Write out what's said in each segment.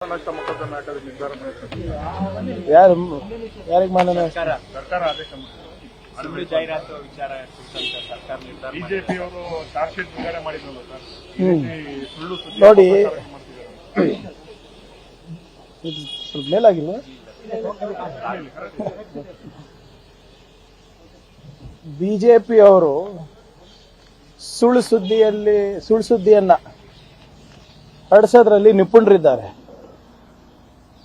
ಮೊಕದ್ದಮೆ ಹಾಕೋದು ನಿರ್ಧಾರ ಮಾಡಿದ್ದಾರೆ. ಯಾರಿಗೆ ಮಾನ್ಯ ಸರ್ಕಾರ ಆದೇಶ ಸುಳ್ಳು ಜಾಹೀರಾತು ವಿಚಾರ ಕುರಿತಂತೆ ಸರ್ಕಾರ ನಿರ್ಧಾರ ಬಿಜೆಪಿ ಅವರು ಚಾರ್ಜ್ ಶೀಟ್ ಬಿಡುಗಡೆ ಮಾಡಿದ್ರಲ್ಲ ಸರ್, ಸುಳ್ಳು ಸುದ್ದಿ ನೋಡಿ ಮಾಡ್ತಿದ್ದಾರೆ. ಸ್ವಲ್ಪ ಮೇಲಾಗಿಲ್ವ? ಬಿಜೆಪಿ ಅವರು ಸುಳ್ಳು ಸುದ್ದಿಯನ್ನ ಹರಡಿಸೋದ್ರಲ್ಲಿ ನಿಪುಣರಿದ್ದಾರೆ.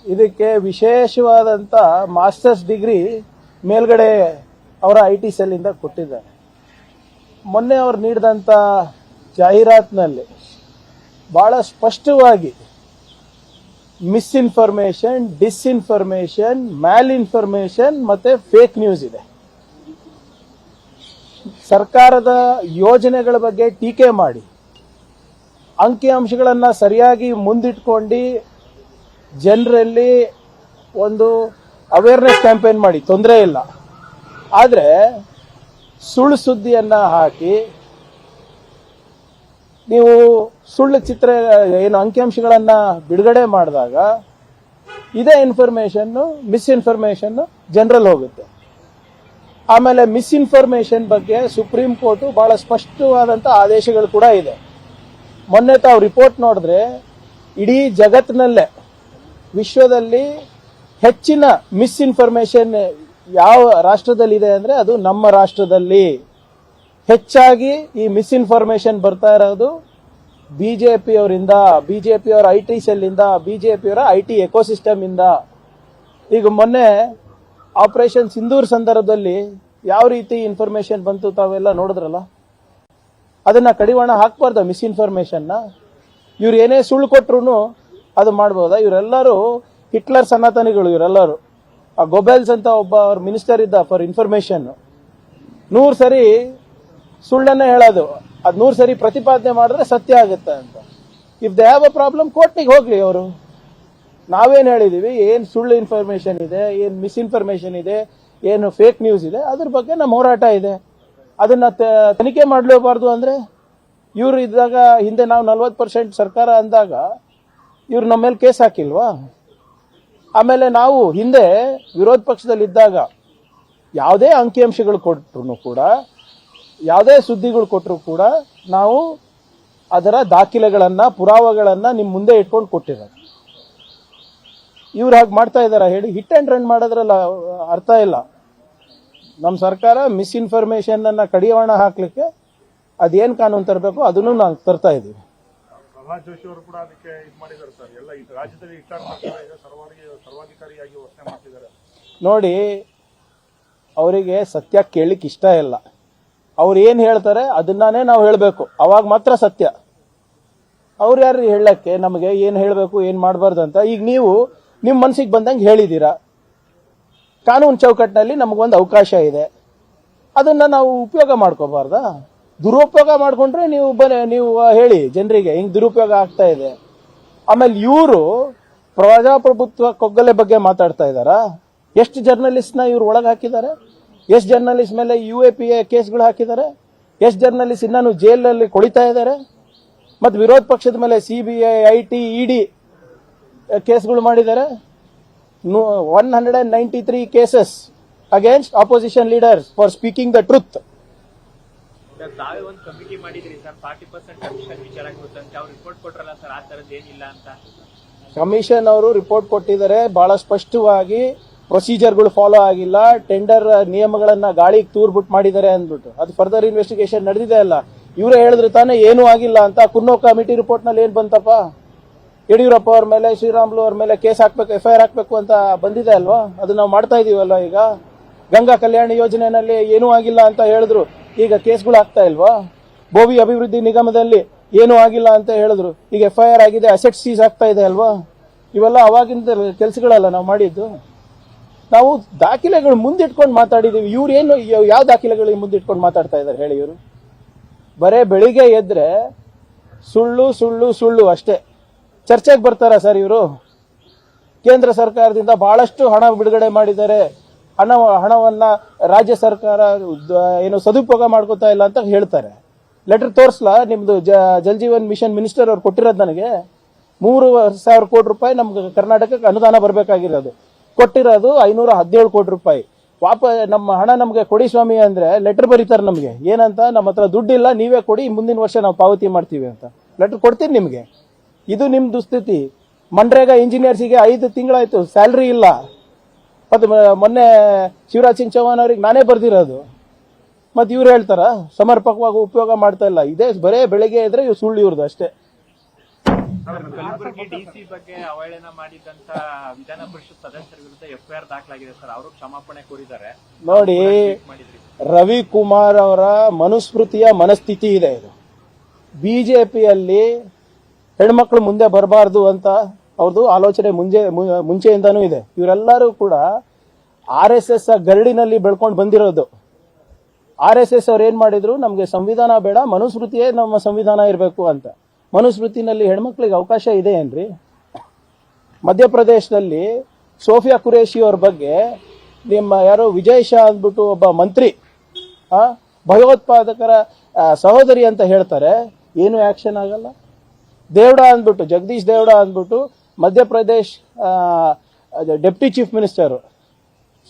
ಇದಕ್ಕೆ ವಿಶೇಷವಾದಂತ ಮಾಸ್ಟರ್ಸ್ ಡಿಗ್ರಿ ಮೇಲ್ಗಡೆ ಅವರ ಐಟಿ ಸೆಲ್ ಇಂದ ಕೊಟ್ಟಿದ್ದಾರೆ. ಮೊನ್ನೆ ಅವರು ನೀಡಿದಂತ ಜಾಹೀರಾತಿನಲ್ಲಿ ಬಹಳ ಸ್ಪಷ್ಟವಾಗಿ ಮಿಸ್ಇನ್ಫಾರ್ಮೇಶನ್, ಡಿಸ್ಇನ್ಫಾರ್ಮೇಶನ್, ಮ್ಯಾಲ್ ಇನ್ಫಾರ್ಮೇಶನ್ ಮತ್ತೆ ಫೇಕ್ ನ್ಯೂಸ್ ಇದೆ. ಸರ್ಕಾರದ ಯೋಜನೆಗಳ ಬಗ್ಗೆ ಟೀಕೆ ಮಾಡಿ ಅಂಕಿಅಂಶಗಳನ್ನ ಸರಿಯಾಗಿ ಮುಂದಿಟ್ಕೊಂಡು ಜನರಲ್ಲಿ ಒಂದು ಅವೇರ್ನೆಸ್ ಕ್ಯಾಂಪೇನ್ ಮಾಡಿ ತೊಂದರೆ ಇಲ್ಲ. ಆದರೆ ಸುಳ್ಳು ಸುದ್ದಿಯನ್ನ ಹಾಕಿ ನೀವು ಸುಳ್ಳು ಚಿತ್ರ ಏನು ಅಂಕಿಅಂಶಗಳನ್ನ ಬಿಡುಗಡೆ ಮಾಡಿದಾಗ ಇದೇ ಇನ್ಫಾರ್ಮೇಶನ್ ಮಿಸ್ಇನ್ಫಾರ್ಮೇಶನ್ ಜನರಲ್ಲಿ ಹೋಗುತ್ತೆ. ಆಮೇಲೆ ಮಿಸ್ಇನ್ಫಾರ್ಮೇಶನ್ ಬಗ್ಗೆ ಸುಪ್ರೀಂ ಕೋರ್ಟ್ ಬಹಳ ಸ್ಪಷ್ಟವಾದಂತ ಆದೇಶಗಳು ಕೂಡ ಇದೆ. ಮೊನ್ನೆ ತಾವು ರಿಪೋರ್ಟ್ ನೋಡಿದ್ರೆ ಇಡೀ ಜಗತ್ತಿನಲ್ಲೇ ವಿಶ್ವದಲ್ಲಿ ಹೆಚ್ಚಿನ ಮಿಸ್ಇನ್ಫಾರ್ಮೇಶನ್ ಯಾವ ರಾಷ್ಟ್ರದಲ್ಲಿ ಇದೆ ಅಂದ್ರೆ ಅದು ನಮ್ಮ ರಾಷ್ಟ್ರದಲ್ಲಿ. ಹೆಚ್ಚಾಗಿ ಈ ಮಿಸ್ಇನ್ಫಾರ್ಮೇಶನ್ ಬರ್ತಾ ಇರೋದು ಬಿಜೆಪಿಯವರಿಂದ, ಬಿಜೆಪಿಯವರ ಐಟಿ ಸೆಲ್ ಇಂದ, ಬಿಜೆಪಿಯವರ ಐಟಿ ಎಕೋಸಿಸ್ಟಮ್ ಇಂದ. ಈಗ ಮೊನ್ನೆ ಆಪರೇಷನ್ ಸಿಂಧೂರ್ ಸಂದರ್ಭದಲ್ಲಿ ಯಾವ ರೀತಿ ಇನ್ಫಾರ್ಮೇಶನ್ ಬಂತು ತಾವೆಲ್ಲ ನೋಡಿದ್ರಲ್ಲ. ಅದನ್ನ ಕಡಿವಾಣ ಹಾಕ್ಬಾರ್ದ ಮಿಸ್ಇನ್ಫಾರ್ಮೇಶನ್. ಇವ್ರು ಏನೇ ಸುಳ್ಳು ಕೊಟ್ರು ಅದು ಮಾಡ್ಬೋದಾ? ಇವರೆಲ್ಲರೂ ಹಿಟ್ಲರ್ ಸನಾತನಿಗಳು. ಇವರೆಲ್ಲರೂ ಆ ಗೊಬೆಲ್ಸ್ ಅಂತ ಒಬ್ಬ ಅವ್ರ ಮಿನಿಸ್ಟರ್ ಇದ್ದ ಫಾರ್ ಇನ್ಫಾರ್ಮೇಶನ್. 100 ಸರಿ ಸುಳ್ಳನ್ನೇ ಹೇಳೋದು, ಅದ್ 100 ಸರಿ ಪ್ರತಿಪಾದನೆ ಮಾಡಿದ್ರೆ ಸತ್ಯ ಆಗುತ್ತೆ ಅಂತ. If they have a problem ಕೋರ್ಟಿಗೆ ಹೋಗ್ಲಿ ಅವರು. ನಾವೇನ್ ಹೇಳಿದೀವಿ, ಏನ್ ಸುಳ್ಳು ಇನ್ಫಾರ್ಮೇಶನ್ ಇದೆ, ಏನ್ ಮಿಸ್ಇನ್ಫಾರ್ಮೇಶನ್ ಇದೆ, ಏನು ಫೇಕ್ ನ್ಯೂಸ್ ಇದೆ, ಅದ್ರ ಬಗ್ಗೆ ನಮ್ಮ ಹೋರಾಟ ಇದೆ. ಅದನ್ನ ತನಿಖೆ ಮಾಡಲೇಬಾರ್ದು ಅಂದ್ರೆ ಇವ್ರು ಇದ್ದಾಗ ಹಿಂದೆ ನಾವು 40% ಸರ್ಕಾರ ಅಂದಾಗ ಇವ್ರು ನಮ್ಮ ಮೇಲೆ ಕೇಸ್ ಹಾಕಿಲ್ವಾ? ಆಮೇಲೆ ನಾವು ಹಿಂದೆ ವಿರೋಧ ಪಕ್ಷದಲ್ಲಿದ್ದಾಗ ಯಾವುದೇ ಅಂಕಿಅಂಶಗಳು ಕೊಟ್ಟರು ಕೂಡ, ಯಾವುದೇ ಸುದ್ದಿಗಳು ಕೊಟ್ಟರು ಕೂಡ ನಾವು ಅದರ ದಾಖಲೆಗಳನ್ನ, ಪುರಾವೆಗಳನ್ನ ನಿಮ್ ಮುಂದೆ ಇಟ್ಕೊಂಡು ಕೊಟ್ಟಿರೋದು. ಇವ್ರು ಹಾಗೆ ಮಾಡ್ತಾ ಇದಾರ ಹೇಳಿ? ಹಿಟ್ ಅಂಡ್ ರನ್ ಮಾಡೋದ್ರಲ್ಲ ಅರ್ಥ ಇಲ್ಲ. ನಮ್ಮ ಸರ್ಕಾರ ಮಿಸ್ಇನ್ಫಾರ್ಮೇಶನ್ ಅನ್ನ ಕಡಿವಾಣ ಹಾಕ್ಲಿಕ್ಕೆ ಅದೇನ್ ಕಾನೂನು ತರಬೇಕು ಅದನ್ನು ನಾವು ತರ್ತಾ ಇದೀವಿ. ಪ್ರಹ್ಲಾದ್ ಜೋಶಿ ಅವರು ಕೂಡ ಅದಕ್ಕೆ ಇದು ಮಾಡಿದ್ದಾರೆ ಸರ್. ಎಲ್ಲ ಈ ರಾಜ್ಯದಲ್ಲಿ ಸರ್ವಾಧಿಕಾರಿಯಾಗಿ ವರ್ತನೆ ಮಾಡ್ತಿದ್ದಾರೆ. ನೋಡಿ, ಅವರಿಗೆ ಸತ್ಯ ಕೇಳಲಿಕ್ಕೆ ಇಷ್ಟ ಇಲ್ಲ. ಅವ್ರು ಏನ್ ಹೇಳ್ತಾರೆ ಅದನ್ನೇ ನಾವು ಹೇಳಬೇಕು, ಅವಾಗ ಮಾತ್ರ ಸತ್ಯ. ಅವ್ರು ಯಾರು ಹೇಳಕ್ಕೆ ನಮಗೆ ಏನ್ ಹೇಳಬೇಕು ಏನ್ ಮಾಡಬಾರ್ದು ಅಂತ? ಈಗ ನೀವು ನಿಮ್ ಮನಸ್ಸಿಗೆ ಬಂದಂಗೆ ಹೇಳಿದೀರಾ. ಕಾನೂನು ಚೌಕಟ್ಟಿನಲ್ಲಿ ನಮಗೊಂದು ಅವಕಾಶ ಇದೆ, ಅದನ್ನ ನಾವು ಉಪಯೋಗ ಮಾಡ್ಕೋಬಾರ್ದಾ? ದುರುಪಯೋಗ ಮಾಡ್ಕೊಂಡ್ರೆ ನೀವು ಹೇಳಿ ಜನರಿಗೆ ಹಿಂಗ್ ದುರುಪಯೋಗ ಆಗ್ತಾ ಇದೆ. ಆಮೇಲೆ ಇವರು ಪ್ರಜಾಪ್ರಭುತ್ವ ಕೊಗ್ಗಲೆ ಬಗ್ಗೆ ಮಾತಾಡ್ತಾ ಇದಾರಾ? ಎಷ್ಟು ಜರ್ನಲಿಸ್ಟ್ ನ ಇವ್ರು ಒಳಗೆ ಹಾಕಿದ್ದಾರೆ? ಎಷ್ಟು ಜರ್ನಲಿಸ್ಟ್ ಮೇಲೆ UAPA ಕೇಸ್ಗಳು ಹಾಕಿದ್ದಾರೆ? ಎಷ್ಟು ಜರ್ನಲಿಸ್ಟ್ ಇನ್ನೂ ಜೈಲಲ್ಲಿ ಕೊಳಿತಾ ಇದ್ದಾರೆ? ಮತ್ತೆ ವಿರೋಧ ಪಕ್ಷದ ಮೇಲೆ CBI, IT, ED ಕೇಸ್ಗಳು ಮಾಡಿದ್ದಾರೆ. 193 cases against opposition leaders for speaking the truth. ತಾವೇ ಒಂದು ಕಮಿಟಿ ಮಾಡಿದ್ರಿ ಸರ್, 40% ಕಮಿಷನ್ ವಿಚಾರ ಕುರಿತಂತೆ. ಅವ್ರು ರಿಪೋರ್ಟ್ ಕೊಟ್ರಲ್ಲ ಸರ್, ಆ ತರದ್ದು ಏನಿಲ್ಲ ಅಂತ. ಕಮಿಷನ್ ಅವರು ರಿಪೋರ್ಟ್ ಕೊಟ್ಟಿದ್ದಾರೆ, ಬಹಳ ಸ್ಪಷ್ಟವಾಗಿ ಪ್ರೊಸೀಜರ್ಗಳು ಫಾಲೋ ಆಗಿಲ್ಲ, ಟೆಂಡರ್ ನಿಯಮಗಳನ್ನ ಗಾಳಿಗೆ ತೂರ್ಬಿಟ್ಟು ಮಾಡಿದ್ದಾರೆ ಅಂದ್ಬಿಟ್ಟು. ಅದು ಫರ್ದರ್ ಇನ್ವೆಸ್ಟಿಗೇಷನ್ ನಡೆದಿದೆ ಅಲ್ಲ. ಇವರೇ ಹೇಳಿದ್ರು ತಾನೇ ಏನೂ ಆಗಿಲ್ಲ ಅಂತ. ಕುನ್ನೋ ಕಮಿಟಿ ರಿಪೋರ್ಟ್ ನಲ್ಲಿ ಏನ್ ಬಂತಪ್ಪ? ಯಡಿಯೂರಪ್ಪ ಅವ್ರ ಮೇಲೆ, ಶ್ರೀರಾಮುಲು ಅವ್ರ ಮೇಲೆ ಕೇಸ್ ಹಾಕ್ಬೇಕು, FIR ಹಾಕ್ಬೇಕು ಅಂತ ಬಂದಿದೆ ಅಲ್ವಾ? ಅದು ನಾವು ಮಾಡ್ತಾ ಇದೀವಲ್ಲ. ಈಗ ಗಂಗಾ ಕಲ್ಯಾಣ ಯೋಜನೆಯಲ್ಲಿ ಏನೂ ಆಗಿಲ್ಲ ಅಂತ ಹೇಳಿದ್ರು, ಈಗ ಕೇಸ್ಗಳು ಆಗ್ತಾ ಇಲ್ವಾ? ಬೋವಿ ಅಭಿವೃದ್ಧಿ ನಿಗಮದಲ್ಲಿ ಏನೂ ಆಗಿಲ್ಲ ಅಂತ ಹೇಳಿದ್ರು, ಈಗ FIR ಆಗಿದೆ, ಅಸೆಟ್ ಸೀಸ್ ಆಗ್ತಾ ಇದೆ ಅಲ್ವಾ? ಇವೆಲ್ಲ ಅವಾಗಿಂದ ಕೆಲಸಗಳಲ್ಲ ನಾವು ಮಾಡಿದ್ದು. ನಾವು ದಾಖಲೆಗಳು ಮುಂದಿಟ್ಕೊಂಡು ಮಾತಾಡಿದೀವಿ. ಇವ್ರು ಏನು ಯಾವ ದಾಖಲೆಗಳು ಮುಂದಿಟ್ಕೊಂಡು ಮಾತಾಡ್ತಾ ಇದ್ದಾರೆ ಹೇಳಿ? ಇವರು ಬರೇ ಬೆಳಿಗ್ಗೆ ಎದ್ರೆ ಸುಳ್ಳು ಸುಳ್ಳು ಸುಳ್ಳು ಅಷ್ಟೇ. ಚರ್ಚೆಗೆ ಬರ್ತಾರ ಸರ್ ಇವರು? ಕೇಂದ್ರ ಸರ್ಕಾರದಿಂದ ಬಹಳಷ್ಟು ಹಣ ಬಿಡುಗಡೆ ಮಾಡಿದ್ದಾರೆ, ಹಣವನ್ನ ರಾಜ್ಯ ಸರ್ಕಾರ ಏನು ಸದುಪಯೋಗ ಮಾಡ್ಕೋತಾ ಇಲ್ಲ ಅಂತ ಹೇಳ್ತಾರೆ. ಲೆಟರ್ ತೋರಿಸ್ಲಾ? ನಿಮ್ದು ಜಲ್ ಜೀವನ್ ಮಿಷನ್ ಮಿನಿಸ್ಟರ್ ಅವ್ರು ಕೊಟ್ಟಿರೋದು ನನಗೆ. 3,000 ಕೋಟಿ ರೂಪಾಯಿ ನಮ್ಗೆ ಕರ್ನಾಟಕಕ್ಕೆ ಅನುದಾನ ಬರಬೇಕಾಗಿರೋದು, ಕೊಟ್ಟಿರೋದು 517 ಕೋಟಿ ರೂಪಾಯಿ. ನಮ್ಮ ಹಣ ನಮ್ಗೆ ಕೊಡಿ ಸ್ವಾಮಿ ಅಂದ್ರೆ ಲೆಟರ್ ಬರೀತಾರೆ ನಮ್ಗೆ, ಏನಂತ, ನಮ್ಮ ಹತ್ರ ದುಡ್ಡಿಲ್ಲ, ನೀವೇ ಕೊಡಿ, ಮುಂದಿನ ವರ್ಷ ನಾವು ಪಾವತಿ ಮಾಡ್ತೀವಿ ಅಂತ ಲೆಟರ್ ಕೊಡ್ತೀನಿ ನಿಮ್ಗೆ. ಇದು ನಿಮ್ ದುಸ್ಥಿತಿ. ಮನ್ರೇಗಾ ಇಂಜಿನಿಯರ್ಸಿಗೆ 5 ತಿಂಗಳಾಯ್ತು, ಸ್ಯಾಲ್ರಿ ಇಲ್ಲ. ಅದು ಮೊನ್ನೆ ಶಿವರಾಜ್ ಸಿಂಗ್ ಚೌಹಾಣ್ ಅವ್ರಿಗೆ ನಾನೇ ಬರ್ದಿರೋದು. ಮತ್ತೆ ಇವ್ರು ಹೇಳ್ತಾರ ಸಮರ್ಪಕವಾಗಿ ಉಪಯೋಗ ಮಾಡ್ತಾ ಇಲ್ಲ. ಇದೇ ಬರೇ ಬೆಳಿಗ್ಗೆ ಇದ್ರೆ ಇವ್ರು ಸುಳ್ಳು ಇವ್ರದ್ದು ಅಷ್ಟೇ. ಕಲಬುರಗಿ ಡಿಸಿ ಬಗ್ಗೆ ಅವಹೇಳನ ಮಾಡಿದಂತ ವಿಧಾನ ಪರಿಷತ್ ಸದಸ್ಯರ ವಿರುದ್ಧ ಎಫ್ಐಆರ್ ದಾಖಲಾಗಿದೆ ಸರ್. ಅವರು ಕ್ಷಮಾಪಣೆ ಕೋರಿದ್ದಾರೆ. ನೋಡಿ, ರವಿಕುಮಾರ್ ಅವರ ಮನುಸ್ಮೃತಿಯ ಮನಸ್ಥಿತಿ ಇದೆ. ಇದು ಬಿಜೆಪಿಯಲ್ಲಿ ಹೆಣ್ಮಕ್ಳು ಮುಂದೆ ಬರಬಾರ್ದು ಅಂತ ಅವ್ರದ್ದು ಆಲೋಚನೆ ಮುಂಚೆಯಿಂದಾನೂ ಇದೆ. ಇವರೆಲ್ಲರೂ ಕೂಡ RSS ಗರಡಿನಲ್ಲಿ ಬೆಳ್ಕೊಂಡು ಬಂದಿರೋದು. RSS ಅವ್ರು ಏನ್ ಮಾಡಿದ್ರು, ನಮ್ಗೆ ಸಂವಿಧಾನ ಬೇಡ, ಮನುಸ್ಮೃತಿಯೇ ನಮ್ಮ ಸಂವಿಧಾನ ಇರಬೇಕು ಅಂತ. ಮನುಸ್ಮೃತಿನಲ್ಲಿ ಹೆಣ್ಮಕ್ಳಿಗೆ ಅವಕಾಶ ಇದೆ ಏನ್ರಿ? ಮಧ್ಯಪ್ರದೇಶದಲ್ಲಿ ಸೋಫಿಯಾ ಕುರೇಶಿ ಅವ್ರ ಬಗ್ಗೆ ನಿಮ್ಮ ಯಾರೋ ವಿಜಯ್ ಶಾ ಅಂದ್ಬಿಟ್ಟು ಒಬ್ಬ ಮಂತ್ರಿ ಭಯೋತ್ಪಾದಕರ ಸಹೋದರಿ ಅಂತ ಹೇಳ್ತಾರೆ, ಏನು ಆಕ್ಷನ್ ಆಗಲ್ಲ. ದೇವ್ಡಾ ಅಂದ್ಬಿಟ್ಟು, ಜಗದೀಶ್ ದೇವ್ಡಾ ಅಂದ್ಬಿಟ್ಟು Madhya Pradesh deputy chief minister,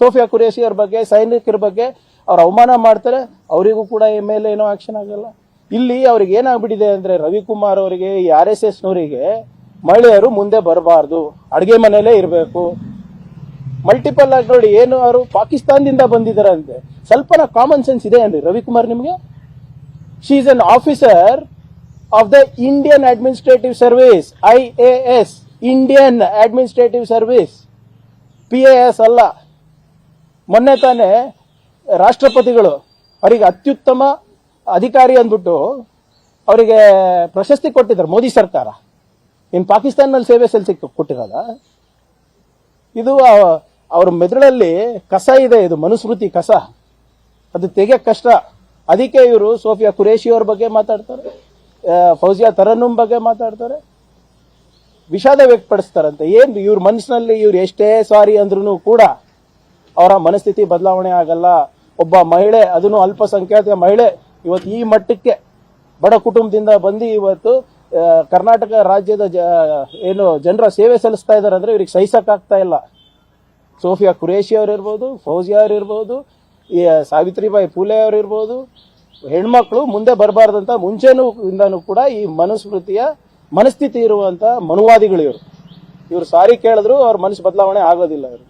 Sofiya Qureshi ಅವ್ರ ಬಗ್ಗೆ, ಸೈನಿಕರ ಬಗ್ಗೆ ಅವ್ರು ಅವಮಾನ ಮಾಡ್ತಾರೆ, ಅವರಿಗೂ ಕೂಡ ಮೇಲೆ ಏನೋ ಆಕ್ಷನ್ ಆಗಲ್ಲ. ಇಲ್ಲಿ ಅವ್ರಿಗೆ ಏನಾಗ್ಬಿಟ್ಟಿದೆ ಅಂದ್ರೆ, ರವಿಕುಮಾರ್ ಅವರಿಗೆ, ಈ RSS ನವರಿಗೆ ಮಹಿಳೆಯರು ಮುಂದೆ ಬರಬಾರ್ದು, ಅಡಿಗೆ ಮನೆಯಲ್ಲೇ ಇರಬೇಕು. ಮಲ್ಟಿಪಲ್ ಆಗಿ ನೋಡಿ, ಏನು ಅವರು ಪಾಕಿಸ್ತಾನದಿಂದ ಬಂದಿದ್ದಾರಂತೆ. ಸ್ವಲ್ಪನ ಕಾಮನ್ ಸೆನ್ಸ್ ಇದೆ ಏನ್ರಿ ರವಿಕುಮಾರ್ ನಿಮ್ಗೆ? She is an officer of the Indian administrative service, IAS, Indian administrative service, PAS ಅಲ್ಲ. ಮೊನ್ನೆ ತಾನೇ ರಾಷ್ಟ್ರಪತಿಗಳು ಅವರಿಗೆ ಅತ್ಯುತ್ತಮ ಅಧಿಕಾರಿ ಅಂದ್ಬಿಟ್ಟು ಅವರಿಗೆ ಪ್ರಶಸ್ತಿ ಕೊಟ್ಟಿದ್ದಾರೆ ಮೋದಿ ಸರ್ಕಾರ. ಇನ್ ಪಾಕಿಸ್ತಾನಲ್ಲಿ ಸೇವೆ ಸಲ್ಲಿಸಿ ಕೊಟ್ಟಿರೋದ? ಇದು ಅವ್ರ ಮೆದುಳಲ್ಲಿ ಕಸ ಇದೆ, ಇದು ಮನುಸ್ಮೃತಿ ಕಸ, ಅದು ತೆಗೆಯಕ್ ಕಷ್ಟ. ಅದಕ್ಕೆ ಇವರು ಸೋಫಿಯಾ ಕುರೇಶಿ ಅವ್ರ ಬಗ್ಗೆ ಮಾತಾಡ್ತಾರೆ, ಫೌಜಿಯಾ ತರನ್ನುಂ ಬಗ್ಗೆ ಮಾತಾಡ್ತಾರೆ, ವಿಷಾದ ವ್ಯಕ್ತಪಡಿಸ್ತಾರಂತೆ. ಏನ್ ಇವ್ರ ಮನಸ್ಸಿನಲ್ಲಿ ಇವ್ರು ಎಷ್ಟೇ ಸಾರಿ ಅಂದ್ರೂ ಕೂಡ ಅವರ ಮನಸ್ಥಿತಿ ಬದಲಾವಣೆ ಆಗಲ್ಲ. ಒಬ್ಬ ಮಹಿಳೆ, ಅದನ್ನು ಅಲ್ಪಸಂಖ್ಯಾತ ಮಹಿಳೆ, ಇವತ್ತು ಈ ಮಟ್ಟಕ್ಕೆ ಬಡ ಕುಟುಂಬದಿಂದ ಬಂದು ಇವತ್ತು ಕರ್ನಾಟಕ ರಾಜ್ಯದ ಏನು ಜನರ ಸೇವೆ ಸಲ್ಲಿಸ್ತಾ ಇದಾರೆ ಅಂದ್ರೆ ಇವ್ರಿಗೆ ಸಹಿಸಕ್ಕಾಗ್ತಾ ಇಲ್ಲ. ಸೋಫಿಯಾ ಕುರೇಶಿ ಅವ್ರು ಇರ್ಬೋದು, ಫೌಜಿಯಾ ಅವ್ರು ಇರ್ಬೋದು, ಸಾವಿತ್ರಿಬಾಯಿ ಫೂಲೆ ಅವ್ರು ಇರ್ಬೋದು, ಹೆಣ್ಮಕ್ಳು ಮುಂದೆ ಬರಬಾರ್ದಂತ ಮುಂಚೆನೂ ಇಂದಾನು ಕೂಡ ಈ ಮನುಸ್ಮೃತಿಯ ಮನಸ್ಥಿತಿ ಇರುವಂತ ಮನುವಾದಿಗಳು ಇವರು ಸಾರಿ ಕೇಳಿದ್ರು ಅವ್ರ ಮನಸ್ಸು ಬದಲಾವಣೆ ಆಗೋದಿಲ್ಲ ಇವರು.